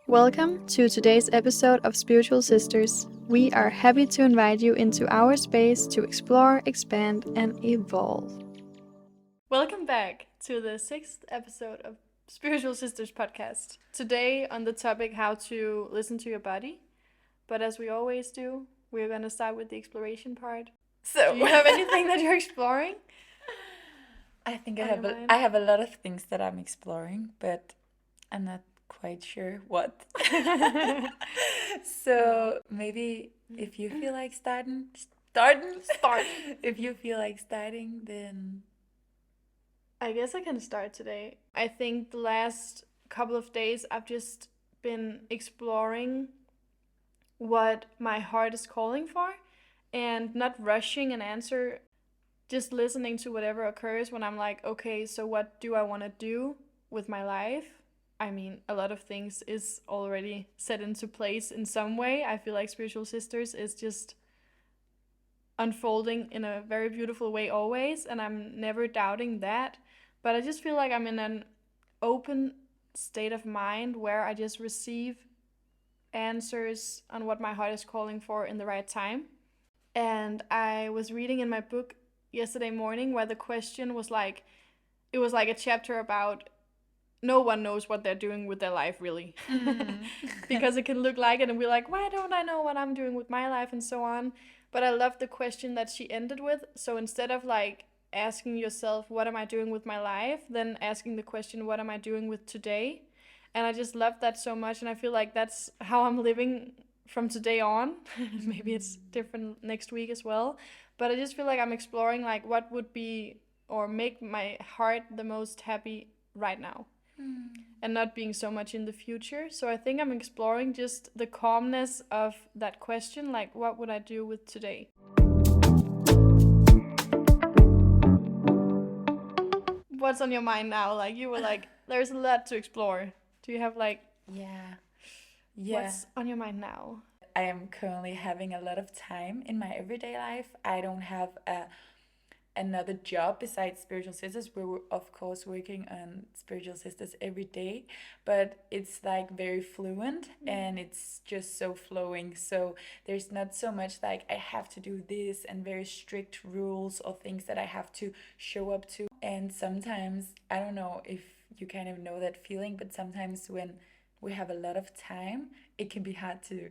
Welcome to today's episode of Spiritual Sisters. We are happy to invite you into our space to explore, expand, and evolve. Welcome back to the 6th episode of Spiritual Sisters podcast. Today on the topic how to listen to your body. But as we always do, we're going to start with the exploration part. So, Do you have anything that you're exploring? I think on your mind? I have a lot of things that I'm exploring, but I'm not quite sure what. So maybe if you feel like Start. if you feel like starting, then I guess I can start today. I think the last couple of days I've just been exploring what my heart is calling for and not rushing an answer, just listening to whatever occurs when I'm like, okay, so what do I want to do with my life? I mean, a lot of things is already set into place in some way. I feel like Spiritual Sisters is just unfolding in a very beautiful way always, and I'm never doubting that. But I just feel like I'm in an open state of mind where I just receive answers on what my heart is calling for in the right time. And I was reading in my book yesterday morning where the question was like, it was like a chapter about no one knows what they're doing with their life really. Because it can look like it and be like, why don't I know what I'm doing with my life and so on. But I love the question that she ended with. So instead of like asking yourself, what am I doing with my life? Then asking the question, what am I doing with today? And I just love that so much. And I feel like that's how I'm living from today on. Maybe it's different next week as well. But I just feel like I'm exploring like what would be or make my heart the most happy right now. And not being so much in the future. So I think I'm exploring just the calmness of that question, like what would I do with today? What's on your mind now? Like you were like, there's a lot to explore. Do you have like, yeah. what's on your mind now? I am currently having a lot of time in my everyday life. I don't have another job besides Spiritual Sisters. We're of course working on Spiritual Sisters every day, but it's like very fluent and it's just so flowing. So there's not so much like I have to do this and very strict rules or things that I have to show up to. And sometimes, I don't know if you kind of know that feeling, but sometimes when we have a lot of time, it can be hard to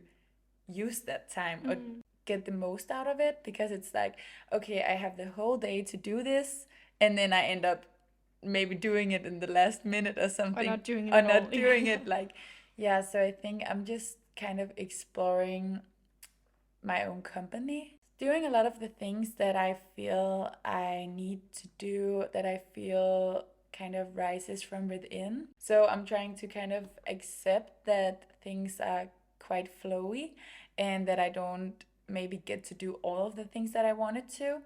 use that time or get the most out of it, because it's like, okay, I have the whole day to do this, and then I end up maybe doing it in the last minute or something, Or not doing it or at not all. doing it like, yeah. So I think I'm just kind of exploring my own company, doing a lot of the things that I feel I need to do, that I feel kind of rises from within. So I'm trying to kind of accept that things are quite flowy and that I don't maybe get to do all of the things that I wanted to,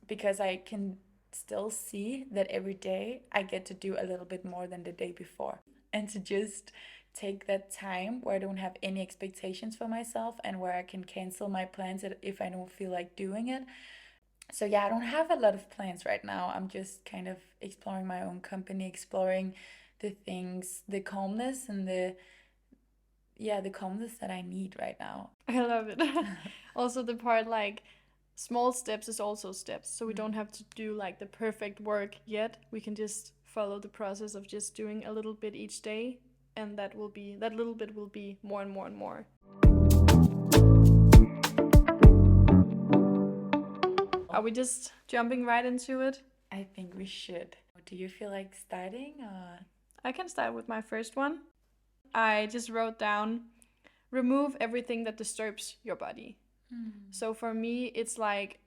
because I can still see that every day I get to do a little bit more than the day before, and to just take that time where I don't have any expectations for myself and where I can cancel my plans if I don't feel like doing it. So yeah, I don't have a lot of plans right now. I'm just kind of exploring my own company, exploring the things, the calmness and the calmness that I need right now. I love it. Also the part like small steps is also steps. So we don't have to do like the perfect work yet. We can just follow the process of just doing a little bit each day, and that little bit will be more and more and more. Are we just jumping right into it? I think we should. Do you feel like starting? I can start with my first one. I just wrote down, remove everything that disturbs your body. So for me, it's like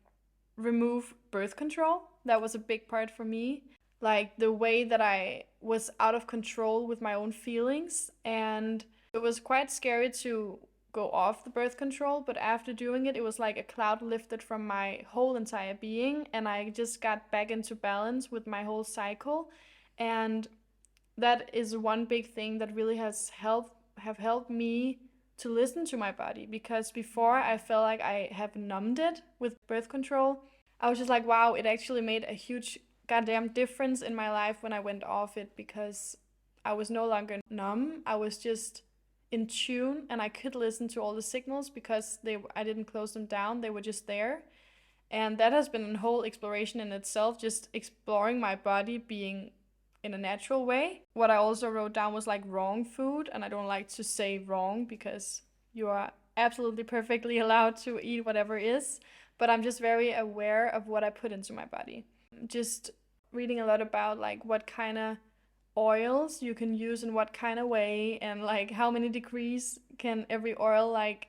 remove birth control. That was a big part for me. Like the way that I was out of control with my own feelings. And it was quite scary to go off the birth control. But after doing it, it was like a cloud lifted from my whole entire being. And I just got back into balance with my whole cycle. And that is one big thing that really have helped me to listen to my body, because before I felt like I have numbed it with birth control. I was just like, wow, it actually made a huge goddamn difference in my life when I went off it, because I was no longer numb. I was just in tune, and I could listen to all the signals because I didn't close them down. They were just there. And that has been a whole exploration in itself, just exploring my body being in a natural way. What I also wrote down was like wrong food, and I don't like to say wrong because you are absolutely perfectly allowed to eat whatever is, but I'm just very aware of what I put into my body. Just reading a lot about like what kind of oils you can use in what kind of way, and like how many degrees can every oil like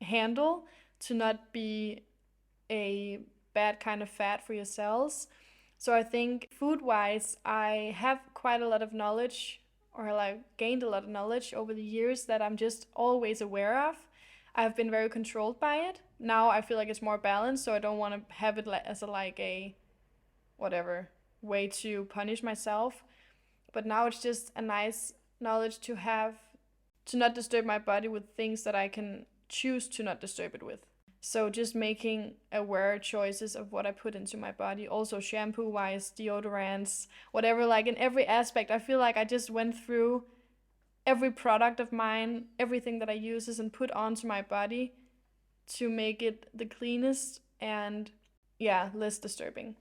handle to not be a bad kind of fat for your cells. So I think food wise, I have quite a lot of knowledge, or like gained a lot of knowledge over the years that I'm just always aware of. I've been very controlled by it. Now I feel like it's more balanced, so I don't want to have it as a like a whatever way to punish myself. But now it's just a nice knowledge to have, to not disturb my body with things that I can choose to not disturb it with. So just making aware choices of what I put into my body, also shampoo wise, deodorants, whatever, like in every aspect. I feel like I just went through every product of mine, everything that I uses and put onto my body to make it the cleanest and yeah, less disturbing.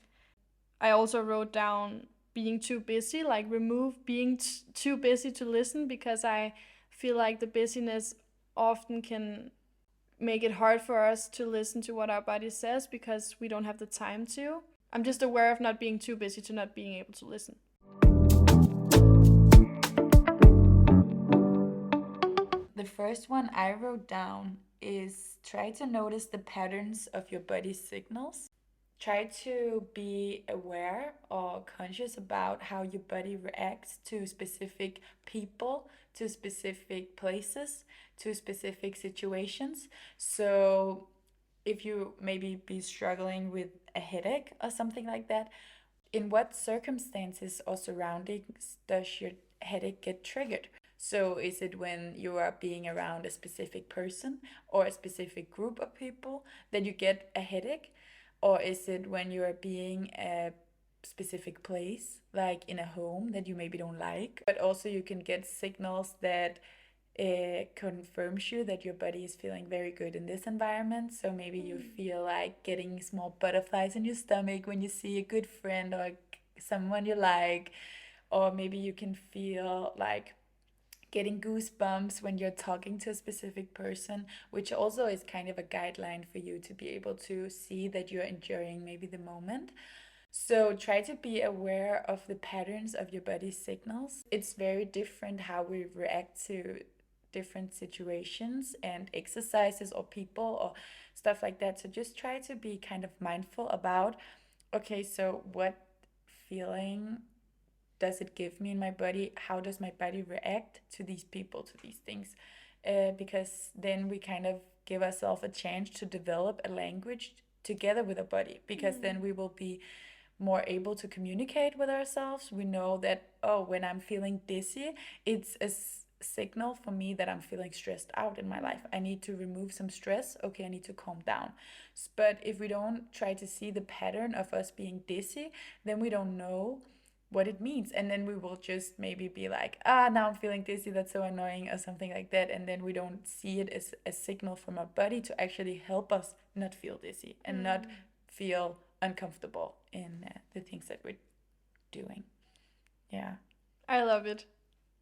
I also wrote down being too busy, like remove being too busy to listen, because I feel like the busyness often can make it hard for us to listen to what our body says because we don't have the time to. I'm just aware of not being too busy to not being able to listen. The first one I wrote down is try to notice the patterns of your body's signals. Try to be aware or conscious about how your body reacts to specific people, to specific places, to specific situations. So if you maybe be struggling with a headache or something like that, in what circumstances or surroundings does your headache get triggered? So is it when you are being around a specific person or a specific group of people that you get a headache? Or is it when you are being a specific place, like in a home that you maybe don't like? But also you can get signals that confirms you that your body is feeling very good in this environment. So maybe you feel like getting small butterflies in your stomach when you see a good friend or someone you like. Or maybe you can feel like getting goosebumps when you're talking to a specific person, which also is kind of a guideline for you to be able to see that you're enjoying maybe the moment. So try to be aware of the patterns of your body's signals. It's very different how we react to different situations and exercises or people or stuff like that. So just try to be kind of mindful about, okay, so what feeling does it give me in my body? How does my body react to these people, to these things? Because then we kind of give ourselves a chance to develop a language together with our body, because then we will be more able to communicate with ourselves. We know that, oh, when I'm feeling dizzy, it's a signal for me that I'm feeling stressed out in my life. I need to remove some stress. Okay, I need to calm down. But if we don't try to see the pattern of us being dizzy, then we don't know what it means, and then we will just maybe be like, now I'm feeling dizzy, that's so annoying, or something like that, and then we don't see it as a signal from our body to actually help us not feel dizzy and not feel uncomfortable in the things that we're doing. Yeah. I love it.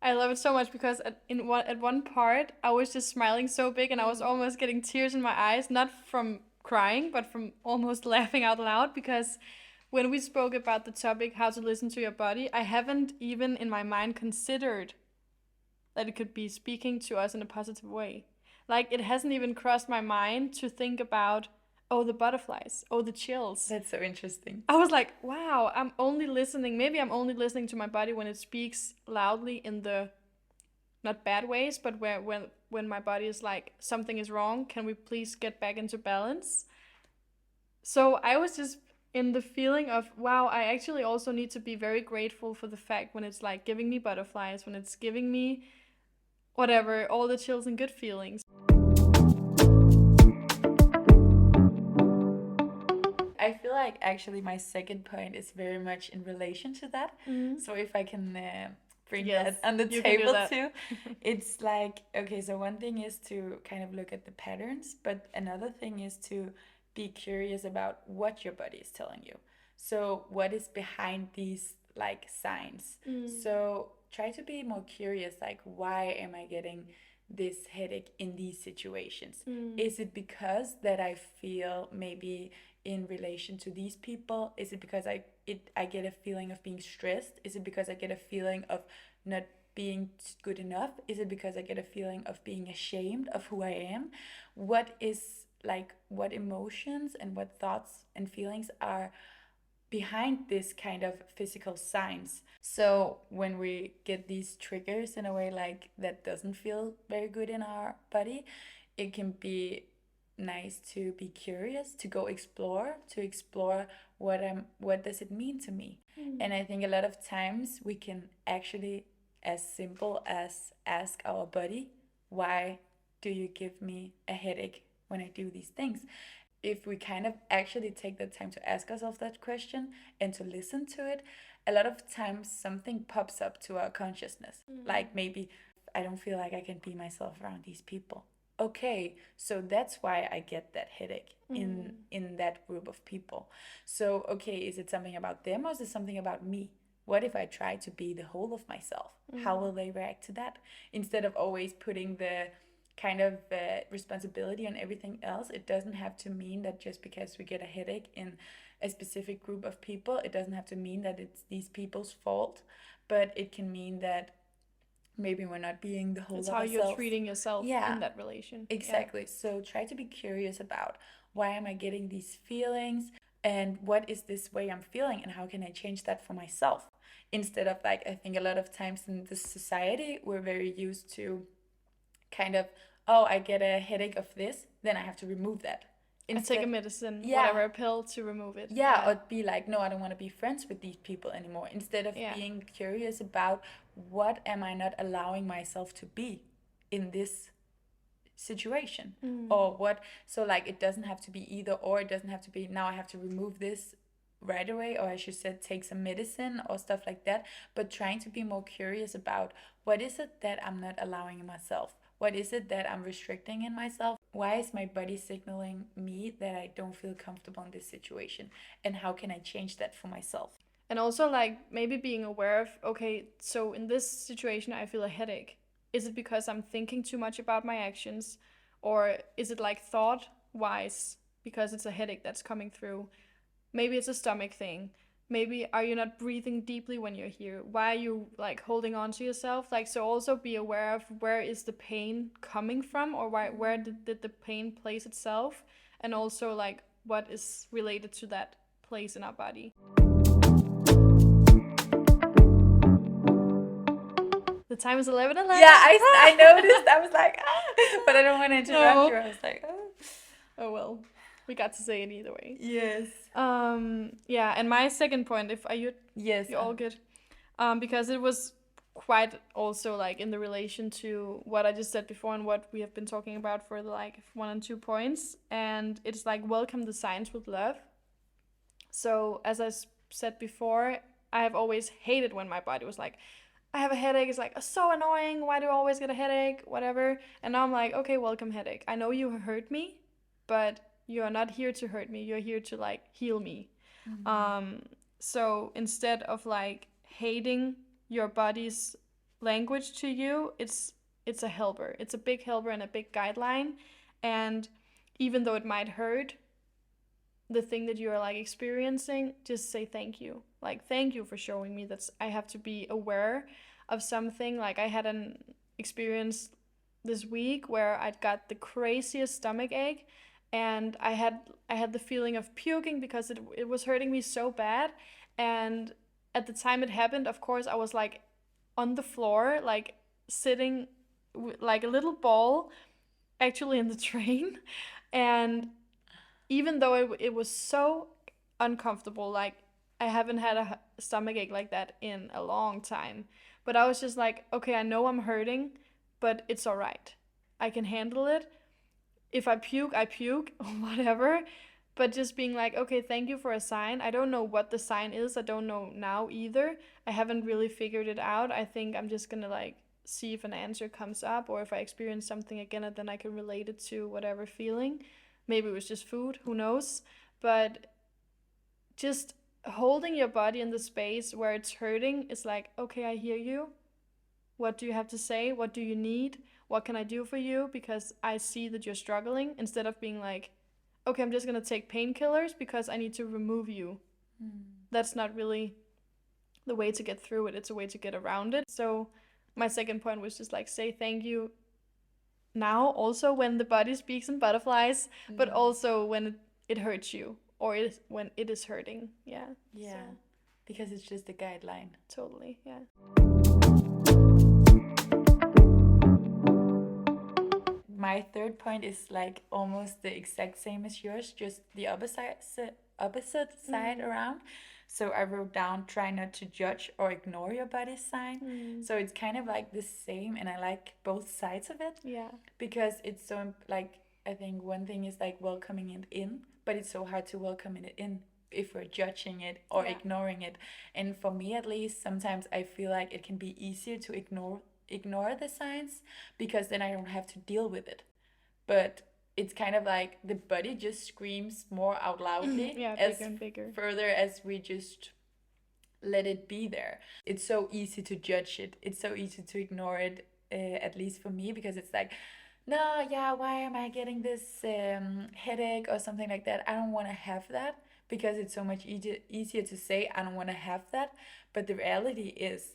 I love it so much because at one part I was just smiling so big and I was almost getting tears in my eyes, not from crying, but from almost laughing out loud, because when we spoke about the topic how to listen to your body, I haven't even in my mind considered that it could be speaking to us in a positive way. Like it hasn't even crossed my mind to think about, oh, the butterflies, oh, the chills. That's so interesting. I was like, wow, maybe I'm only listening to my body when it speaks loudly in the not bad ways, but when my body is like, something is wrong, can we please get back into balance? So I was just in the feeling of, wow, I actually also need to be very grateful for the fact when it's like giving me butterflies, when it's giving me whatever, all the chills and good feelings. I feel like actually my second point is very much in relation to that. So if I can bring Yes, that on the you can do table that. too. It's like, okay, so one thing is to kind of look at the patterns, but another thing is to be curious about what your body is telling you. So, what is behind these like signs? Mm. So, try to be more curious like, why am I getting this headache in these situations? Mm. Is it because that I feel maybe in relation to these people? Is it because I get a feeling of being stressed? Is it because I get a feeling of not being good enough? Is it because I get a feeling of being ashamed of who I am? What is like what emotions and what thoughts and feelings are behind this kind of physical signs? So when we get these triggers in a way like that doesn't feel very good in our body, it can be nice to be curious, to go explore, to explore what does it mean to me. Mm. And I think a lot of times we can actually, as simple as ask our body, why do you give me a headache when I do these things? If we kind of actually take the time to ask ourselves that question and to listen to it, a lot of times something pops up to our consciousness. Like maybe I don't feel like I can be myself around these people. Okay, so that's why I get that headache in that group of people. So okay, is it something about them or is it something about me? What if I try to be the whole of myself? How will they react to that? Instead of always putting the kind of responsibility on everything else. It doesn't have to mean that just because we get a headache in a specific group of people, it doesn't have to mean that it's these people's fault, but it can mean that maybe we're not being the whole It's of how you're ourselves. treating yourself Yeah, in that relation. Yeah. exactly. So try to be curious about why am I getting these feelings and what is this way I'm feeling and how can I change that for myself? Instead of like, I think a lot of times in this society, we're very used to kind of, oh, I get a headache of this, then I have to remove that. I take a Instead, medicine, yeah, whatever, a pill to remove it. yeah, Yeah. or be like, no, I don't want to be friends with these people anymore. Instead of Yeah. being curious about what am I not allowing myself to be in this situation or what. So like it doesn't have to be either or, it doesn't have to be now I have to remove this right away, or I should say take some medicine or stuff like that, but trying to be more curious about what is it that I'm not allowing in myself, what is it that I'm restricting in myself, why is my body signaling me that I don't feel comfortable in this situation, and how can I change that for myself. And also, like, maybe being aware of, okay, so in this situation, I feel a headache. Is it because I'm thinking too much about my actions? Or is it like thought wise because it's a headache that's coming through? Maybe it's a stomach thing. Maybe are you not breathing deeply when you're here? Why are you like holding on to yourself? Like, so also be aware of where is the pain coming from, or where did the pain place itself? And also like what is related to that place in our body. The time is 11:11. Yeah, I noticed. I was like, ah, but I don't want to interrupt No. you. I was like, oh. Oh well, we got to say it either way. Yes. Yeah, and my second point, if are you Yes. you all good? Because it was quite also like in the relation to what I just said before and what we have been talking about for the like 1 and 2 points, and it's like welcome the signs with love. So as I said before, I have always hated when my body was like, I have a headache. It's like so annoying. Why do I always get a headache? Whatever. And now I'm like, okay, welcome headache. I know you hurt me, but you are not here to hurt me. You're here to like heal me. So instead of like hating your body's language to you, it's a helper. It's a big helper and a big guideline. And even though it might hurt, the thing that you are like experiencing, just say thank you. Like thank you for showing me that I have to be aware of something. Like I had an experience this week where I'd got the craziest stomach ache, and I had the feeling of puking because it was hurting me so bad. And at the time it happened, of course, I was like on the floor, like sitting like a little ball actually in the train. And even though it was so uncomfortable, like I haven't had a stomach ache like that in a long time. But I was just like, okay, I know I'm hurting, but it's all right. I can handle it. If I puke, I puke, or whatever. But just being like, okay, thank you for a sign. I don't know what the sign is. I don't know now either. I haven't really figured it out. I think I'm just gonna like see if an answer comes up, or if I experience something again and then I can relate it to whatever feeling. Maybe it was just food, who knows? But just holding your body in the space where it's hurting is like, okay, I hear you. What do you have to say? What do you need? What can I do for you? Because I see that you're struggling, instead of being like, okay, I'm just gonna take painkillers because I need to remove you. That's not really the way to get through it. It's a way to get around it. So my second point was just like, say thank you now, also when the body speaks in butterflies, but also when it hurts you, or when it is hurting. Yeah. Yeah. So, Because it's just a guideline. totally. Yeah. My third point is like almost the exact same as yours, just the opposite side around. So I wrote down, try not to judge or ignore your body's sign. So it's kind of like the same, and I like both sides of it. Yeah. Because it's so like, I think one thing is like welcoming it in, but it's so hard to welcome it in if we're judging it or ignoring it. And for me at least, sometimes I feel like it can be easier to ignore the signs, because then I don't have to deal with it. But it's kind of like the body just screams more out loudly Yeah, as bigger and bigger. further as we just let it be there. It's so easy to judge it. It's so easy to ignore it, at least for me, because it's like, no, yeah, why am I getting this headache or something like that? I don't want to have that, because it's so much easier to say, I don't want to have that. But the reality is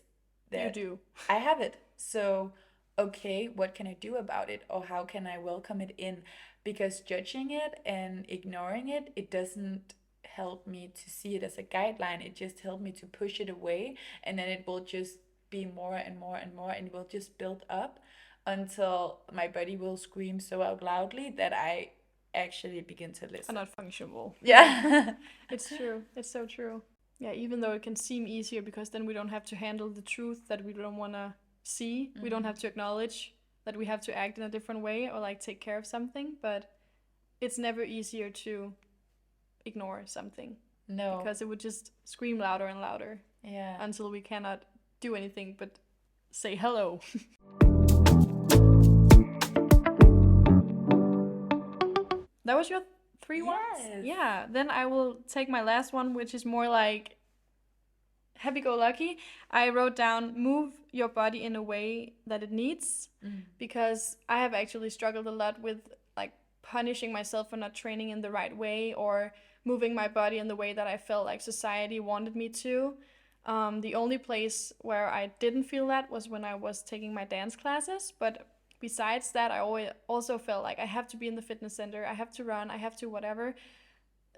You that do. I have it. So, okay, what can I do about it? Or how can I welcome it in? Because judging it and ignoring it, it doesn't help me to see it as a guideline. It just helped me to push it away, and then it will just be more and more and more, and it will just build up until my body will scream so out loudly that I actually begin to Are listen. not functional. Yeah. It's true. It's so true. Yeah, even though it can seem easier, because then we don't have to handle the truth that we don't want to see. We don't have to acknowledge that we have to act in a different way or like take care of something, but it's never easier to ignore something, No. because it would just scream louder and louder Yeah. until we cannot do anything but say hello. That was your three ones? Yes. Yeah, then I will take my last one, which is more like happy go lucky. I wrote down, move your body in a way that it needs, because I have actually struggled a lot with like punishing myself for not training in the right way, or moving my body in the way that I felt like society wanted me to. The only place where I didn't feel that was when I was taking my dance classes, but besides that, I always also felt like I have to be in the fitness center, I have to run, I have to whatever,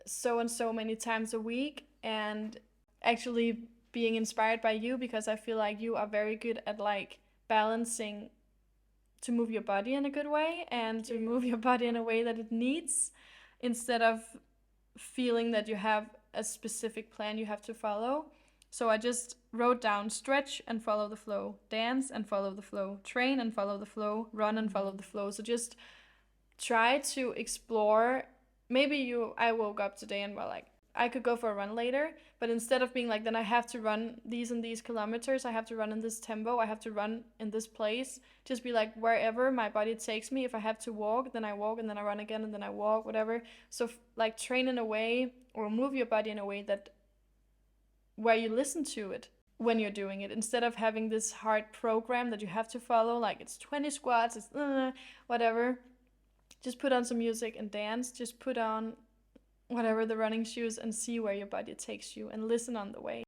so and so many times a week. And actually being inspired by you, because I feel like you are very good at like balancing to move your body in a good way and to move your body in a way that it needs, instead of feeling that you have a specific plan you have to follow. So I just wrote down, stretch and follow the flow, dance and follow the flow, train and follow the flow, run and follow the flow. So just try to explore. Maybe I woke up today and well, like, I could go for a run later, but instead of being like, then I have to run these and these kilometers, I have to run in this tempo, I have to run in this place, just be like, wherever my body takes me. If I have to walk, then I walk, and then I run again, and then I walk, whatever. So like train in a way, or move your body in a way that where you listen to it when you're doing it, instead of having this hard program that you have to follow, like it's 20 squats, it's whatever. Just put on some music and dance. Just put on whatever, the running shoes, and see where your body takes you, and listen on the way.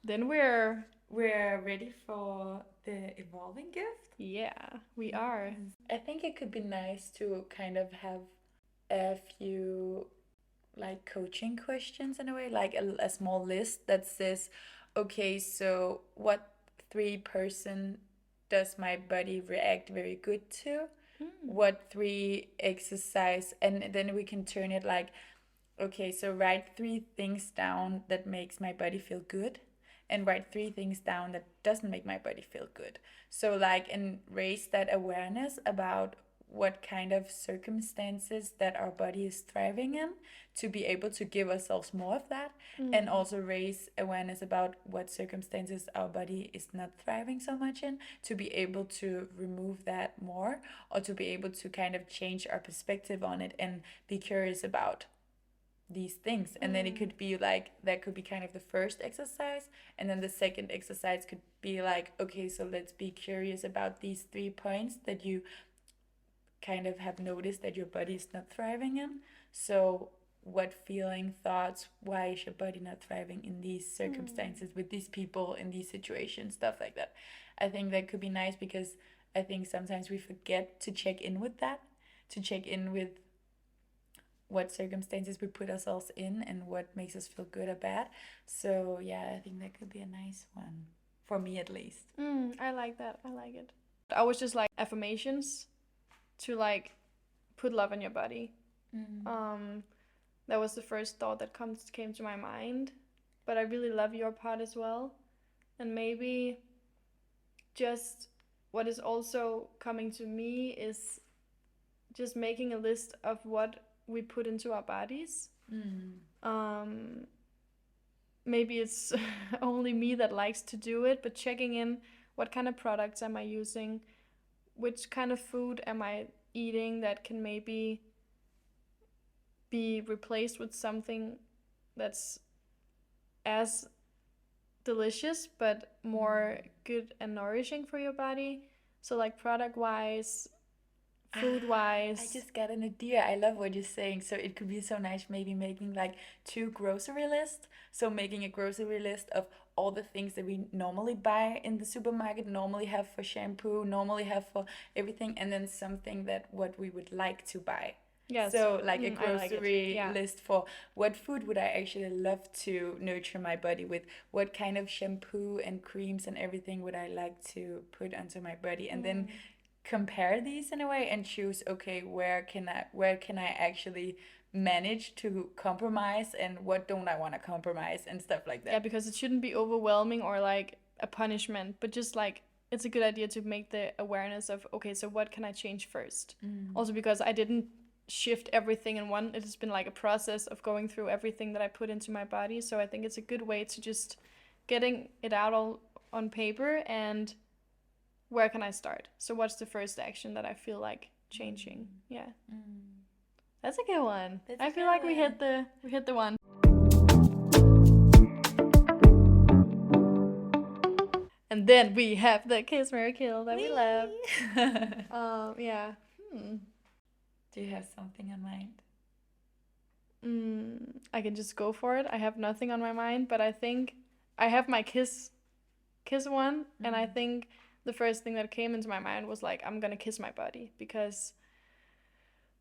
Then we're ready for the evolving gift. Yeah, we are. I think it could be nice to kind of have a few like coaching questions in a way, like a small list that says, okay, so what 3% does my body react very good to? What 3 exercise? And then we can turn it like, okay, so write 3 things down that makes my body feel good, and write 3 things down that doesn't make my body feel good. So like, and raise that awareness about what kind of circumstances that our body is thriving in, to be able to give ourselves more of that, and also raise awareness about what circumstances our body is not thriving so much in, to be able to remove that more, or to be able to kind of change our perspective on it and be curious about these things. And then it could be like, that could be kind of the first exercise, and then the second exercise could be like, okay, so let's be curious about these 3 points that you kind of have noticed that your body is not thriving in. So what feeling, thoughts, why is your body not thriving in these circumstances, with these people, in these situations, stuff like that. I think that could be nice, because I think sometimes we forget to check in with that, to check in with what circumstances we put ourselves in and what makes us feel good or bad. So yeah, I think that could be a nice one, for me at least. I like that. I like it. I was just like affirmations to like put love in your body. That was the first thought that came to my mind. But I really love your part as well. And maybe just what is also coming to me is just making a list of what we put into our bodies. Maybe it's only me that likes to do it, but checking in, what kind of products am I using? Which kind of food am I eating that can maybe be replaced with something that's as delicious but more good and nourishing for your body? So like product wise, food wise. I just got an idea. I love what you're saying. So it could be so nice, maybe making like 2 grocery lists. So making a grocery list of all the things that we normally buy in the supermarket, normally have for shampoo, normally have for everything, and then something that what we would like to buy. Yes. So like a I like it. grocery Yeah. list for what food would I actually love to nurture my body with, what kind of shampoo and creams and everything would I like to put onto my body, and then compare these in a way and choose, okay, where can I actually manage to compromise, and what don't I want to compromise, and stuff like that. Yeah, because it shouldn't be overwhelming or like a punishment, but just like it's a good idea to make the awareness of, okay, so what can I change first? Also because I didn't shift everything in one. It has been like a process of going through everything that I put into my body. So I think it's a good way to just getting it out all on paper, and where can I start? So what's the first action that I feel like changing? Yeah. That's a good one. I feel like we hit the one. And then we have the kiss, marry, kill that we love. Yeah. Do you have something in mind? I can just go for it. I have nothing on my mind, but I think I have my kiss one, and I think the first thing that came into my mind was like, I'm gonna kiss my body, because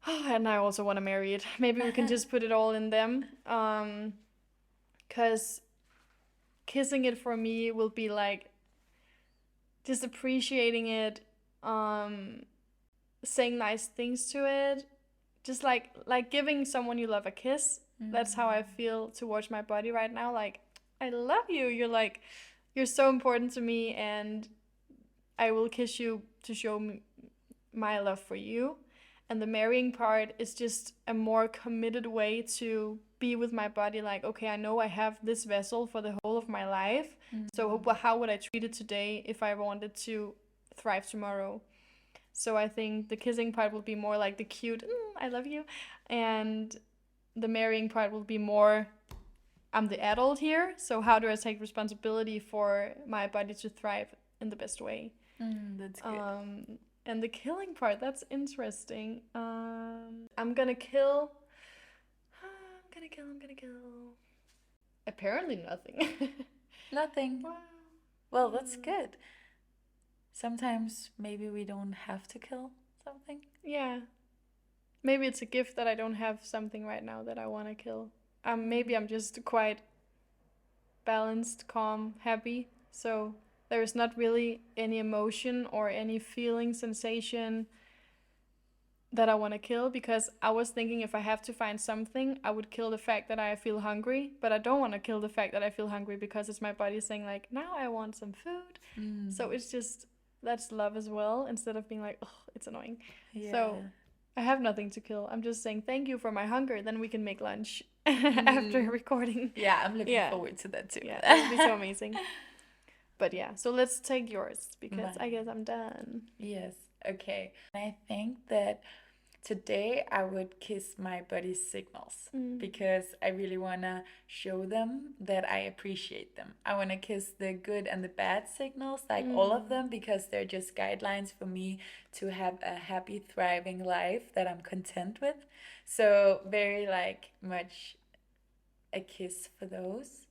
and I also want to marry it. Maybe we can just put it all in them, because kissing it for me will be like just appreciating it, saying nice things to it, just like giving someone you love a kiss. That's how I feel towards my body right now. Like, I love you. You're so important to me, and I will kiss you to show me my love for you. And the marrying part is just a more committed way to be with my body. Like, okay, I know I have this vessel for the whole of my life. So how would I treat it today if I wanted to thrive tomorrow? So I think the kissing part will be more like the cute, I love you. And the marrying part will be more, I'm the adult here. So how do I take responsibility for my body to thrive in the best way? That's good. And the killing part, that's interesting. I'm gonna kill. Apparently nothing. Nothing. Wow. Well, that's good. Sometimes maybe we don't have to kill something. Yeah. Maybe it's a gift that I don't have something right now that I want to kill. Maybe I'm just quite balanced, calm, happy. So there is not really any emotion or any feeling, sensation that I want to kill, because I was thinking if I have to find something, I would kill the fact that I feel hungry, but I don't want to kill the fact that I feel hungry, because it's my body saying like, now I want some food. So it's just that's love as well, instead of being like, oh, it's annoying. So Yeah. I have nothing to kill. I'm just saying thank you for my hunger. Then we can make lunch after recording. Yeah, I'm looking Yeah, forward to that too. yeah, that would be so amazing. But yeah, so let's take yours because I Mine. guess I'm done. Yes. Okay. I think that today I would kiss my body's signals Mm. because I really want to show them that I appreciate them. I want to kiss the good and the bad signals, like all of Mm. them, because they're just guidelines for me to have a happy, thriving life that I'm content with. So, very like much a kiss for those.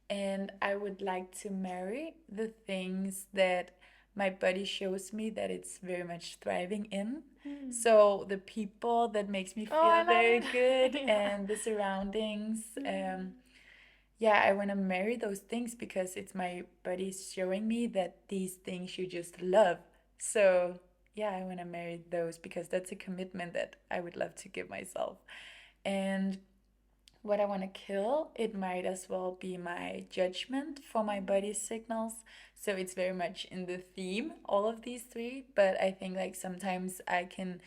And I would like to marry the things that my body shows me that it's very much thriving in. Mm. So the people that makes me Oh, I feel love very it. good Yeah. and the surroundings. Mm. Yeah, I want to marry those things because it's my body showing me that these things you just love. So yeah, I want to marry those because that's a commitment that I would love to give myself. And what I want to kill, it might as well be my judgment for my body signals. So it's very much in the theme, all of these three. But I think like sometimes I can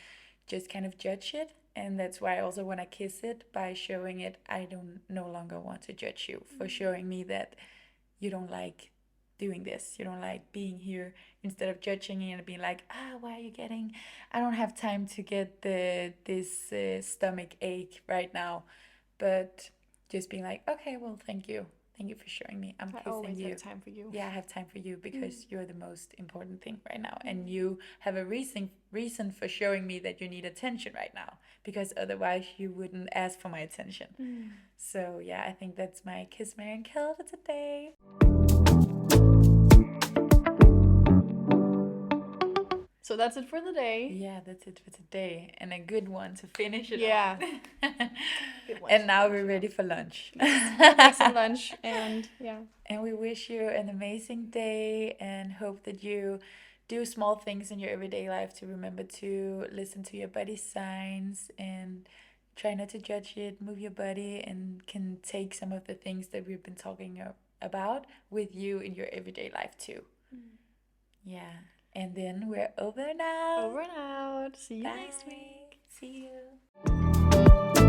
just kind of judge it. And that's why I also want to kiss it by showing it I don't no longer want to judge you for showing me that you don't like doing this, you don't like being here, instead of judging it and being like, why are you getting, I don't have time to get this stomach ache right now, but just being like, okay, well, thank you for showing me, I'm I kissing always you. have time for you. Yeah, I have time for you Mm. because you're the most important thing right now, and Mm. you have a reason for showing me that you need attention right now, because otherwise you wouldn't ask for my attention. Mm. So yeah, I think that's my kiss, marry, and kill for today. So that's it for the day. Yeah, that's it for today, and a good one to finish it Yeah, on. good one And to now finish we're it ready on. for lunch. Yes, we'll make some lunch and yeah. And we wish you an amazing day and hope that you do small things in your everyday life to remember to listen to your body's signs and try not to judge it, move your body, and can take some of the things that we've been talking about with you in your everyday life too. Mm. Yeah. And then we're over now. Over and out. See you next Bye. week. See you.